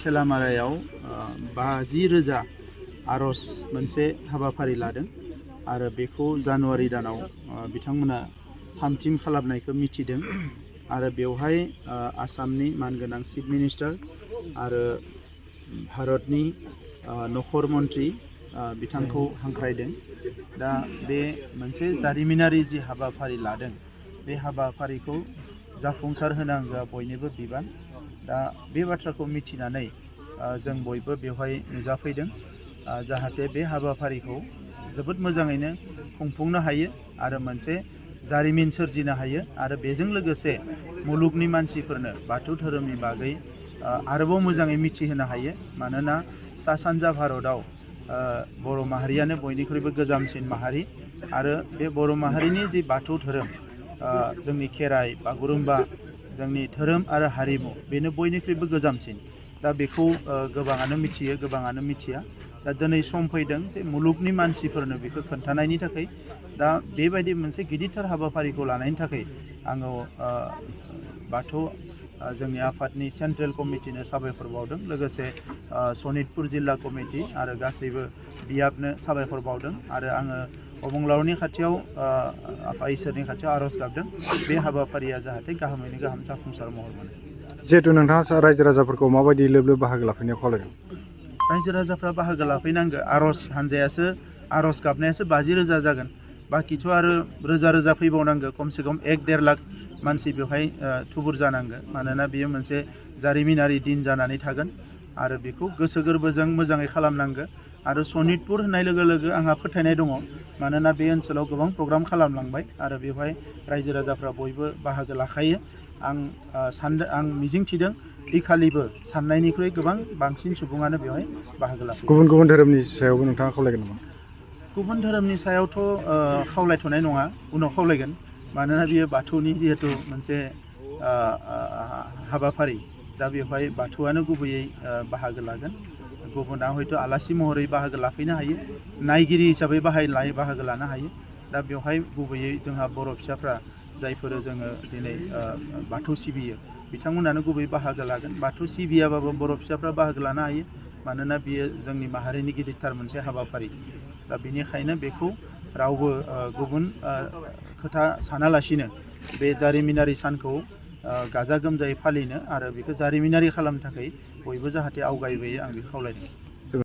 थेलामारायाव 50,000 आर'ज मोनसे हाबाफारि लादों आरो बेखौ जानुवारि दानाव बिथांमोना थामथिम खालामनायखौ मिथिदों आरो बेवहाय आसामनि मानगोनां चिफ मिनिस्टार आरो भारतनि नखर मन्त्रि बिथांखौ हांख्रायदों। दा बे मोनसे जारिमिनारि जि हाबाफारि लादों बे हाबाफारिखौ जाफुंसार होनांगौआ बयनिबो बिबान। दा बे बाथ्राखौ मिथिनानै जों बयबो बेवहाय नुजाफैदों जाहाथे बे हाबाफारिखौ जोबोद मोजाङैनो खुंफुंनो हायो आरो मोनसे जारिमिन सोरजिनो हायो आरो बेजों लोगोसे मुलुगनि मानसिफोरनो बाथौ धोरोमनि बागै आरोबाव मोजाङै मिथिहोनो हायो। मानोना सा सानजा भारतआव बर' माहारियानो बयनिख्रुइबो गोजामसिन माहारि आरो बे बर' माहारिनि जि बाथौ धोरोम जोंनि खेराइ बागुरुम्बा जोंनि धोरोम आरो हारिमु बेनो बयनिख्रुइबो गोजामसिन। दा बेखौ गोबाङानो मिथियो गोबाङानो मिथिया। दा दिनै सम फैदों जे मुलुगनि मानसिफोरनो बेखौ खोन्थानायनि थाखाय दा बेबायदि मोनसे गिदिरथार हाबाफारिखौ लानायनि थाखाय आङो बाथौ जोंनि आफादनि सेन्ट्रेल कमिटिनो साबायखर बावदों, लोगोसे सनितपुर जिल्ला कमिटि आरो गासैबो बियाबनो साबायखर बावदों आरो आङो अबंलावरनि खाथियाव आफा इसोरनि खाथियाव आर'ज गाबदों बे हाबाफारिया जाहाथे गाहामैनो गाहाम जाफुंसार महर मोनो। जिहेतु नोंथाङा रायजो राजाफोरखौ माबायदि लोब लोब बाहागो लाफैनायाव खावलायदों? रायजो राजाफ्रा बाहागो लाफैनांगौ। आर'ज हानजायासो आर'ज गाबनायासो 50,000 जागोन, बाखिथ' आरो रोजा रोजा फैबावनांगौ। खमसे खम 1-1.5 लाख मानसि बेवहाय थुबुर जानांगौ। मानोना बेयो मोनसे जारिमिनारि दिन जानानै थागोन आरो बेखौ गोसो गोरबोजों मोजाङै खालामनांगौ। आरो सनितपुर होननाय लोगो लोगो आंहा फोथायनाय दङ, मानोना बे ओनसोलाव गोबां प्रग्राम खालामलांबाय आरो बेवहाय रायजो राजाफ्रा बयबो बाहागो लाखायो। आं मिजिंथिदों इखालिबो साननायनिख्रुइ गोबां बांसिन सुबुङानो बेवहाय बाहागो लाफैयो। गुबुन गुबुन धोरोमनि सायावबो नोंथाङा खावलायगोन नामा? गुबुन धोरोमनि सायावथ' खावलायथ'नाय नङा, उनाव खावलायगोन। मानोना बियो बाथौनि जिहेथु मोनसे हाबाफारि, दा बेवहाय बाथौआनो गुबैयै बाहागो लागोन। गुबुना हयथ' आलासि महरै बाहागो लाफैनो हायो, नायगिरि हिसाबै बाहागो लानो हायो। दा बेवहाय गुबैयै जोंहा बर' फिसाफ्रा जायफोर जोङो दिनै बाथौ सिबियो बिथांमोनानो गुबै बाहागो लागोन। बाथौ सिबियाबाबो बर' फिसाफ्रा बाहागो लानो हायो, मानोना बियो जोंनि माहारिनि गिदिरथार मोनसे हाबाफारि। दा बेनिखायनो बेखौ रावबो गुबुन खोथा सानालासिनो बे जारिमिनारि सानखौ गाजा गोमजायै फालिनो आरो बेखौ जारिमिनारि खालामनो थाखाय बयबो जाहाथे आवगायबोयो, आं बेखौ खावलायदों।